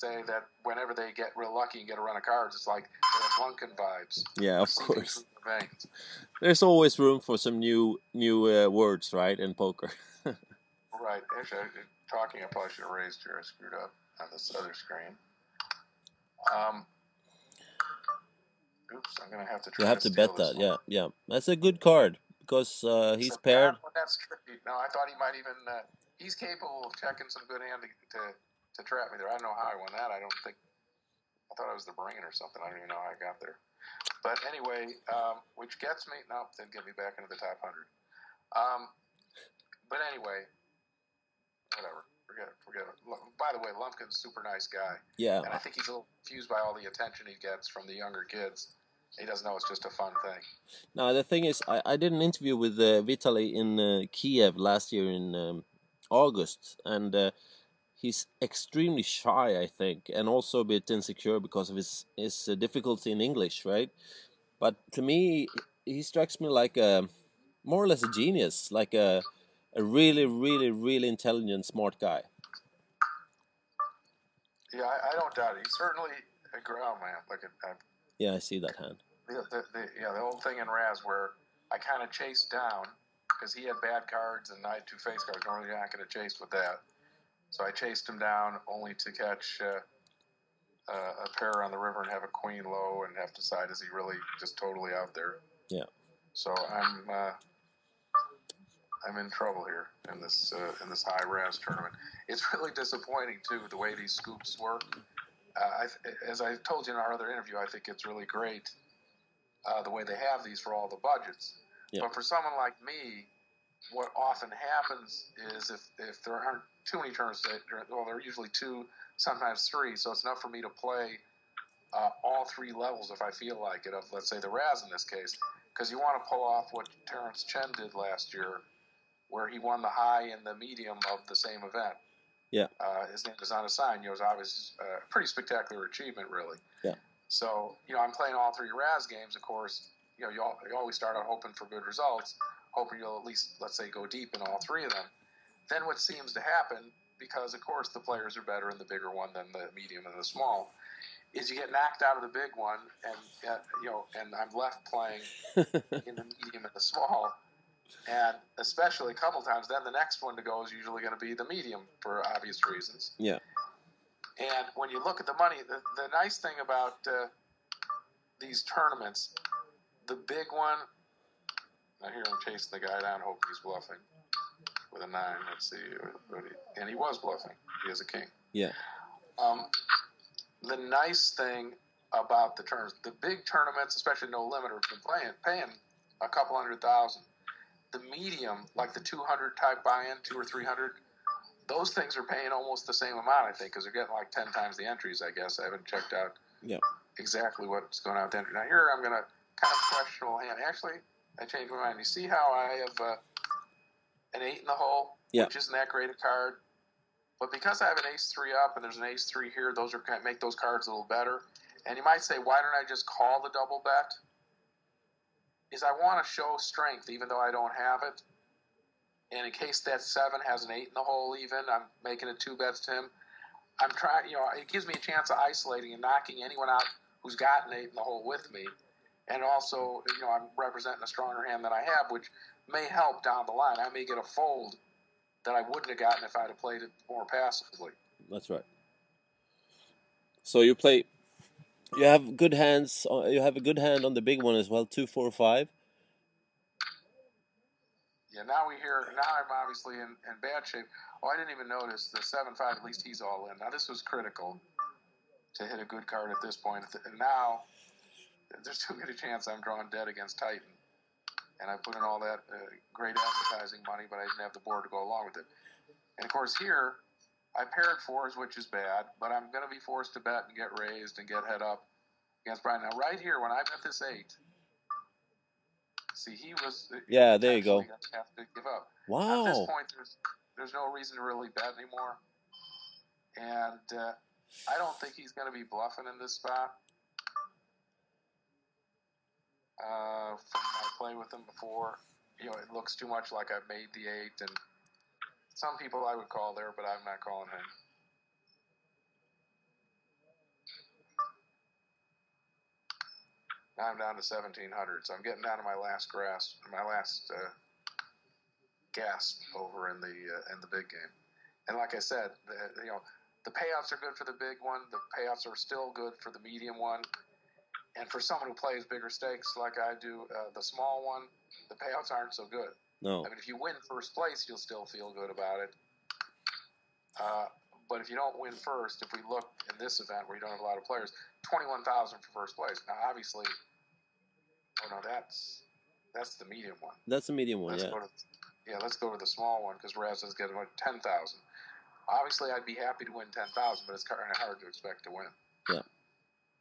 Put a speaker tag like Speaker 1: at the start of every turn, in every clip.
Speaker 1: say that whenever they get real lucky and get a run of cards, it's like they have Lunkin vibes.
Speaker 2: Yeah, of course. There's always room for some new words, right, in poker.
Speaker 1: Right. Actually, I probably should have raised here. I screwed up on this other screen. Oops, I'm gonna have to try.
Speaker 2: You have to bet that. Yeah, yeah. That's a good card because he's paired.
Speaker 1: That's tricky. No, I thought he might even. He's capable of checking some good hand to trap me there. I don't know how I won that. I don't think. I thought it was the brain or something. I don't even know how I got there. But anyway, which gets me. Nope, didn't get me back into the top 100. But anyway, whatever. Forget it. By the way, Lumpkin's a super nice guy.
Speaker 2: Yeah.
Speaker 1: And I think he's a little confused by all the attention he gets from the younger kids. He doesn't know it's just a fun thing.
Speaker 2: No, the thing is, I did an interview with Vitaly in Kiev last year in August, and he's extremely shy, I think, and also a bit insecure because of his difficulty in English, right? But to me, he strikes me like more or less a genius, like a really, really, really intelligent, smart guy.
Speaker 1: Yeah, I don't doubt it. He's certainly a ground man.
Speaker 2: Yeah, I see that hand.
Speaker 1: The old thing in Razz where I kind of chased down because he had bad cards and I had two face cards. Normally, you're not going to chase with that. So I chased him down only to catch a pair on the river and have a queen low and have to decide, is he really just totally out there?
Speaker 2: Yeah.
Speaker 1: So I'm in trouble here in this high Razz tournament. It's really disappointing too the way these scoops work. As I told you in our other interview, I think it's really great the way they have these for all the budgets.
Speaker 2: Yeah.
Speaker 1: But for someone like me, what often happens is if there aren't too many turns, well, there are usually 2, sometimes 3, so it's enough for me to play all 3 levels if I feel like it, of, let's say, the Razz in this case, because you want to pull off what Terrence Chen did last year, where he won the high and the medium of the same event.
Speaker 2: Yeah.
Speaker 1: His name is on a sign. It was obviously a pretty spectacular achievement, really.
Speaker 2: Yeah.
Speaker 1: So, I'm playing all 3 Razz games, of course. You always start out hoping for good results, hoping you'll at least, let's say, go deep in all 3 of them. Then what seems to happen, because, of course, the players are better in the bigger one than the medium and the small, is you get knocked out of the big one, and I'm left playing in the medium and the small. And especially a couple times, then the next one to go is usually going to be the medium for obvious reasons.
Speaker 2: Yeah.
Speaker 1: And when you look at the money, the nice thing about these tournaments, the big one, now here I'm chasing the guy down, hoping he's bluffing with a 9. Let's see. And he was bluffing. He has a king.
Speaker 2: Yeah.
Speaker 1: The nice thing about the tournaments, the big tournaments, especially no limiter, have been paying a couple $100,000. The medium, like the 200 type buy-in, 200 or 300, those things are paying almost the same amount, I think, because they're getting like 10 times the entries, I guess. I haven't checked out exactly what's going on with the entry. Now here I'm going to kind of questionable hand. Actually, I changed my mind. You see how I have an 8 in the hole, which isn't that great a card? But because I have an ace-3 up and there's an ace-3 here, those are make those cards a little better. And you might say, why don't I just call the double bet? Is I want to show strength even though I don't have it. And in case that 7 has an 8 in the hole even, I'm making it 2 bets to him. I'm trying, it gives me a chance of isolating and knocking anyone out who's got an 8 in the hole with me. And also, I'm representing a stronger hand than I have, which may help down the line. I may get a fold that I wouldn't have gotten if I'd have played it more passively.
Speaker 2: That's right. So you have good hands. You have a good hand on the big one as well, 2, 4, 5.
Speaker 1: Yeah, now I'm obviously in bad shape. Oh, I didn't even notice the 7-5. At least he's all in. Now this was critical to hit a good card at this point. And now there's too good a chance I'm drawing dead against Titan. And I put in all that great advertising money, but I didn't have the board to go along with it. And of course here, I paired 4s, which is bad, but I'm going to be forced to bet and get raised and get head up against Brian. Now right here, when I bet this 8, see, he was...
Speaker 2: Yeah, there you go.
Speaker 1: Have to give up.
Speaker 2: Wow.
Speaker 1: At this point, there's no reason to really bet anymore. And I don't think he's going to be bluffing in this spot. From my play with him before, it looks too much like I've made the 8, and some people I would call there, but I'm not calling him. Now I'm down to 1,700, so I'm getting down to my last gasp over in the big game. And like I said, the payouts are good for the big one. The payouts are still good for the medium one. And for someone who plays bigger stakes like I do, the small one, the payouts aren't so good.
Speaker 2: No.
Speaker 1: I mean, if you win first place, you'll still feel good about it. But if you don't win first, if we look in this event where you don't have a lot of players, 21,000 for first place. Now, obviously, that's the medium one.
Speaker 2: That's the medium one,
Speaker 1: Let's go to the small one because Razz is getting 10,000. Obviously, I'd be happy to win 10,000, but it's kind of hard to expect to win.
Speaker 2: Yeah.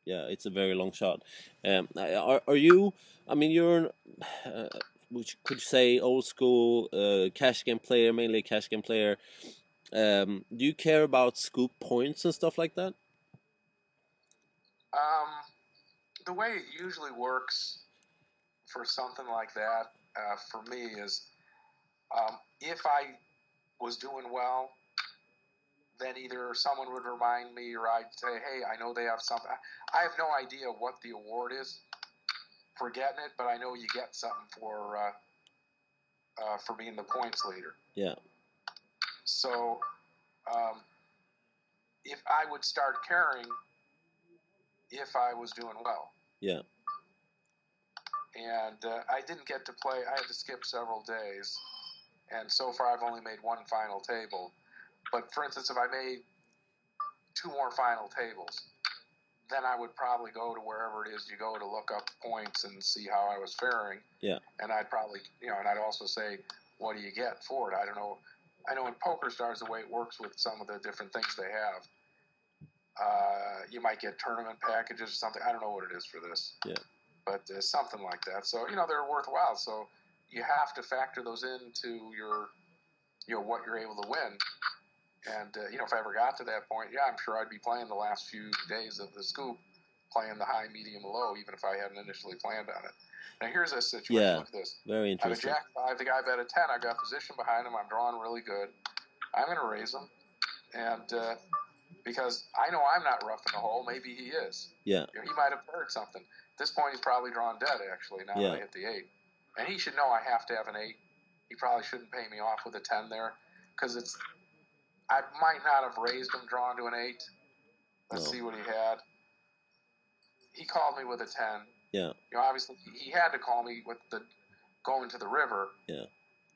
Speaker 2: Yeah, it's a very long shot. Are you? I mean, you're, which could you say, old school cash game player, mainly cash game player. Do you care about scoop points and stuff like that?
Speaker 1: The way it usually works for something like that, for me, is if I was doing well, then either someone would remind me or I'd say, hey, I know they have something. I have no idea what the award is for getting it, but I know you get something for being the points leader.
Speaker 2: Yeah.
Speaker 1: So if I would start caring if I was doing well.
Speaker 2: Yeah.
Speaker 1: And I didn't get to play. I had to skip several days. And so far I've only made one final table. But for instance, if I made 2 more final tables, then I would probably go to wherever it is you go to look up points and see how I was faring.
Speaker 2: Yeah.
Speaker 1: And I'd probably, and I'd also say, what do you get for it? I don't know. I know in PokerStars, the way it works with some of the different things they have, you might get tournament packages or something. I don't know what it is for this.
Speaker 2: Yeah. But
Speaker 1: something like that. So, they're worthwhile. So you have to factor those into your, what you're able to win. And, if I ever got to that point, I'm sure I'd be playing the last few days of the scoop, playing the high, medium, low, even if I hadn't initially planned on it. Now, here's a situation.
Speaker 2: Yeah,
Speaker 1: Look at this.
Speaker 2: Very interesting.
Speaker 1: I have a Jack 5, the guy bet a 10. I got position behind him. I'm drawing really good. I'm going to raise him. And because I know I'm not roughing the hole, maybe he is.
Speaker 2: Yeah.
Speaker 1: He might have heard something. At this point, he's probably drawn dead, actually, now that I hit the 8. And he should know I have to have an 8. He probably shouldn't pay me off with a 10 there because I might not have raised him drawn to an 8. Let's see what he had. He called me with a 10.
Speaker 2: Yeah.
Speaker 1: Obviously, he had to call me with the going to the river.
Speaker 2: Yeah.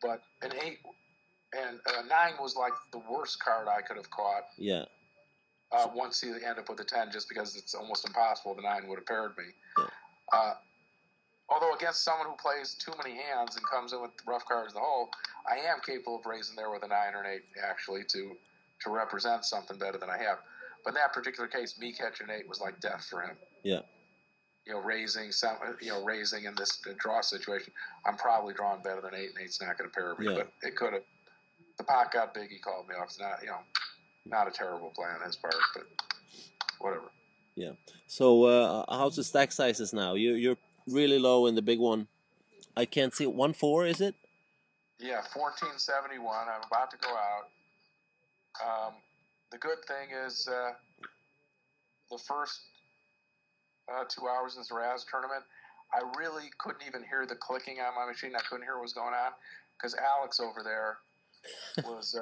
Speaker 1: But an 8 and a 9 was like the worst card I could have caught.
Speaker 2: Yeah.
Speaker 1: Once he ended up with a 10, just because it's almost impossible the 9 would have paired me.
Speaker 2: Yeah.
Speaker 1: Although against someone who plays too many hands and comes in with rough cards in the hole, I am capable of raising there with a 9 or an 8, actually, to represent something better than I have. But in that particular case, me catching an 8 was like death for him.
Speaker 2: Yeah.
Speaker 1: Raising in this draw situation, I'm probably drawing better than 8, and 8's not going to pair me.
Speaker 2: Yeah.
Speaker 1: But it could have. The pot got big. He called me off. It's not, not a terrible play on his part, but whatever.
Speaker 2: Yeah. So how's the stack sizes now? You're really low in the big one. I can't see 1-4. Is it?
Speaker 1: Yeah, 1471. I'm about to go out. The good thing is the first 2 hours in this Razz tournament, I really couldn't even hear the clicking on my machine. I couldn't hear what was going on because Alex over there was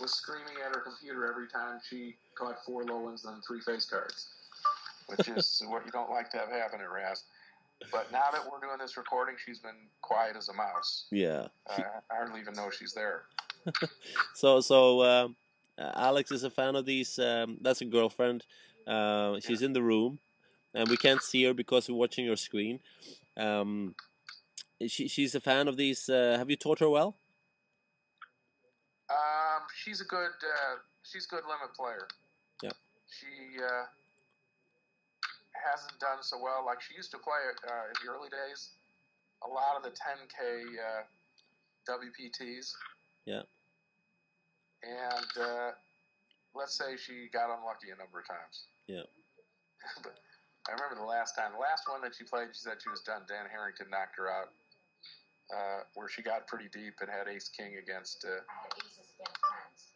Speaker 1: screaming at her computer every time she caught 4 low ones and 3 face cards, which is what you don't like to have happen at Razz. But now that we're doing this recording, she's been quiet as a mouse.
Speaker 2: Yeah.
Speaker 1: I hardly even know she's there.
Speaker 2: So Alex is a fan of these. That's a girlfriend. She's in the room, and we can't see her because we're watching your screen. She's a fan of these. Have you taught her well?
Speaker 1: She's a good limit player.
Speaker 2: Yeah.
Speaker 1: She hasn't done so well. Like she used to play in the early days, a lot of the 10K WPTs.
Speaker 2: Yeah.
Speaker 1: And let's say she got unlucky a number of times.
Speaker 2: Yeah.
Speaker 1: But I remember the last one that she played, she said she was done. Dan Harrington knocked her out, where she got pretty deep and had ace-king against...
Speaker 3: I had aces against tens.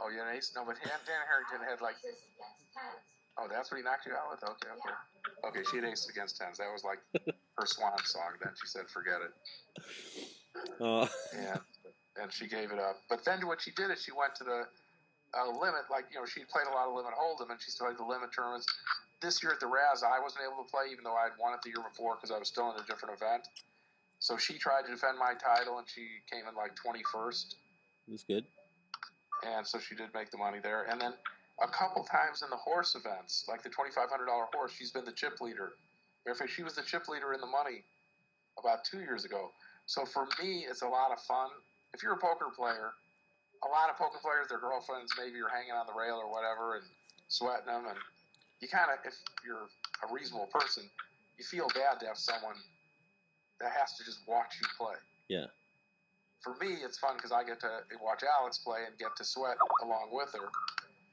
Speaker 1: Oh, yeah, an ace? No, but Dan Harrington had like...
Speaker 3: Aces against tens.
Speaker 1: Oh, that's what he knocked you out with? Okay.
Speaker 3: Yeah.
Speaker 1: Okay, she had aces against tens. That was like her swan song. Then she said, "Forget it," and she gave it up. But then what she did is she went to the limit. Like, you know, she played a lot of limit hold'em, and she played the limit tournaments. This year at the Razz, I wasn't able to play, even though I'd won it the year before because I was still in a different event. So she tried to defend my title, and she came in like 21st.
Speaker 2: That's good.
Speaker 1: And so she did make the money there. And then a couple times in the horse events, like the $2,500 horse, she's been the chip leader. In fact, she was the chip leader in the money about 2 years ago. So for me, it's a lot of fun. If you're a poker player, a lot of poker players, their girlfriends, maybe you're hanging on the rail or whatever and sweating them. And you kind of, if you're a reasonable person, you feel bad to have someone that has to just watch you play.
Speaker 2: Yeah.
Speaker 1: For me, it's fun because I get to watch Alex play and get to sweat along with her.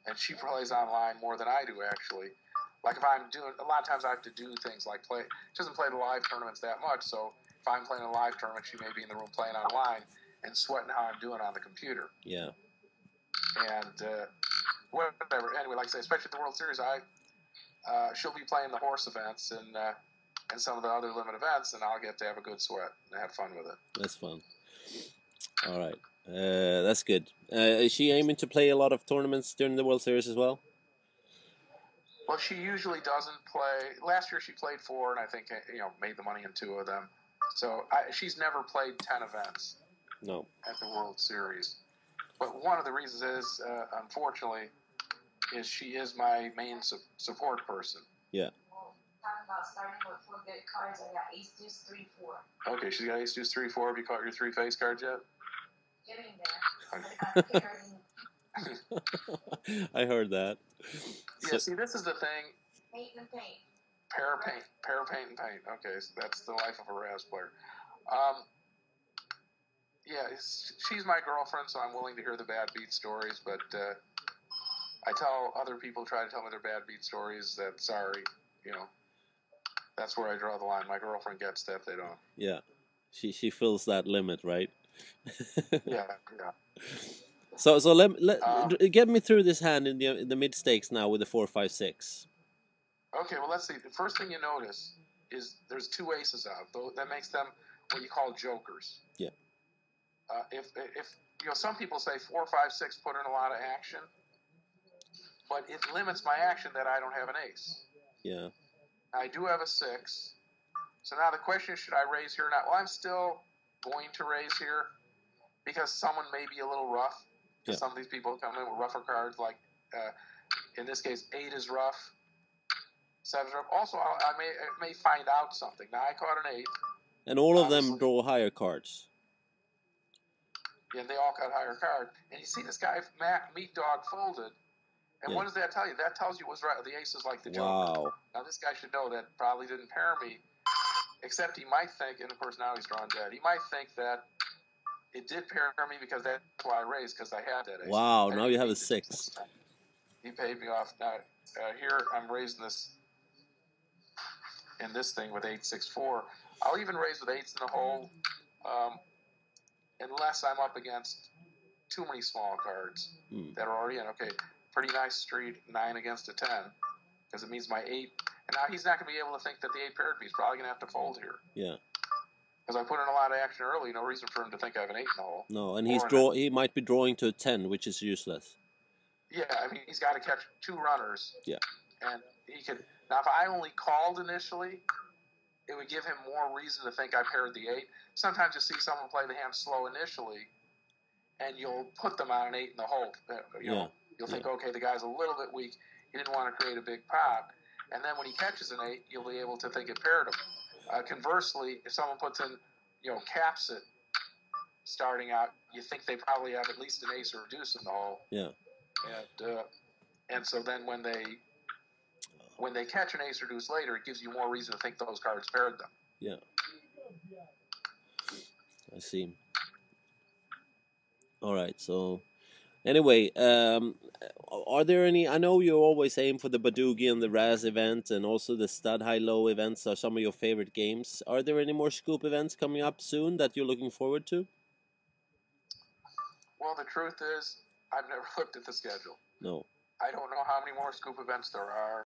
Speaker 1: And she plays online more than I do, actually. Like if I'm doing, a lot of times I have to do things like play. She doesn't play the live tournaments that much, so if I'm playing a live tournament, she may be in the room playing online and sweating how I'm doing on the computer.
Speaker 2: Yeah.
Speaker 1: And whatever. Anyway, like I say, especially at the World Series, she'll be playing the horse events and some of the other limit events, and I'll get to have a good sweat and have fun with it.
Speaker 2: That's fun. All right. That's good. Is she aiming to play a lot of tournaments during the World Series as well?
Speaker 1: Well, she usually doesn't play. Last year she played 4, and I think, you know, made the money in 2 of them. So she's never played 10 events.
Speaker 2: No.
Speaker 1: At the World Series. But one of the reasons is, unfortunately, is she is my main support person.
Speaker 2: Yeah.
Speaker 3: Well, talking about starting with 4 good cards, I got ace, deuce, 3, 4.
Speaker 1: Okay, she's got ace, deuce, 3, 4. Have you caught your 3 face cards yet?
Speaker 3: Getting there.
Speaker 2: I heard that.
Speaker 1: Yeah, see, this is the thing.
Speaker 3: Paint and paint.
Speaker 1: Pair, paint, and paint. Okay, so that's the life of a Razz player. Yeah, she's my girlfriend, so I'm willing to hear the bad beat stories, but I tell other people try to tell me their bad beat stories that, sorry, you know, that's where I draw the line. My girlfriend gets that, they don't.
Speaker 2: Yeah, she fills that limit, right?
Speaker 1: Yeah.
Speaker 2: So get me through this hand in the mid stakes now with the 4, 5, 6.
Speaker 1: Okay, well, let's see. The first thing you notice is there's 2 aces out. That makes them what you call jokers.
Speaker 2: Yeah.
Speaker 1: If you know, some people say 4, 5, 6 put in a lot of action, but it limits my action that I don't have an ace.
Speaker 2: Yeah.
Speaker 1: I do have a 6. So now the question is, should I raise here or not? Well, I'm still going to raise here because someone may be a little rough. Yeah. Some of these people come in with rougher cards, like in this case, 8 is rough, 7 is rough. Also, I may find out something. Now, I caught an 8.
Speaker 2: And all of them draw higher cards.
Speaker 1: Yeah, they all got higher cards. And you see this guy, Meat Dog, folded. And what does that tell you? That tells you what's right. The ace is like the joker.
Speaker 2: Wow.
Speaker 1: Now, this guy should know that probably didn't pair me, except he might think, and of course now he's drawn dead, he might think that it did pair me because that's why I raised, because I had that ace.
Speaker 2: Wow, now you have a 6.
Speaker 1: He paid me off. Now, here I'm raising this in this thing with 8, 6, 4. I'll even raise with 8s in the hole, unless I'm up against too many small cards that are already in. Okay, pretty nice street, 9 against a 10, because it means my 8. And now he's not going to be able to think that the 8 paired me. He's probably going to have to fold here.
Speaker 2: Yeah.
Speaker 1: Because I put in a lot of action early, no reason for him to think I have an 8 in the hole.
Speaker 2: No, and he might be drawing to a 10, which is useless.
Speaker 1: Yeah, I mean, he's got to catch 2 runners.
Speaker 2: Yeah.
Speaker 1: And he could. Now, if I only called initially, it would give him more reason to think I paired the 8. Sometimes you'll see someone play the hand slow initially, and you'll put them on an 8 in the hole. You know, you'll think, okay, the guy's a little bit weak. He didn't want to create a big pot. And then when he catches an 8, you'll be able to think it paired him. Conversely, if someone puts in, you know, caps it starting out, you think they probably have at least an ace or a deuce in the hole.
Speaker 2: Yeah.
Speaker 1: And so then when they catch an ace or deuce later, it gives you more reason to think those cards paired them.
Speaker 2: Yeah. I see. All right. So, anyway, are there any? I know you always aim for the Badoogie and the Razz event, and also the Stud High Low events are some of your favorite games. Are there any more Scoop events coming up soon that you're looking forward to?
Speaker 1: Well, the truth is, I've never looked at the schedule.
Speaker 2: No.
Speaker 1: I don't know how many more Scoop events there are.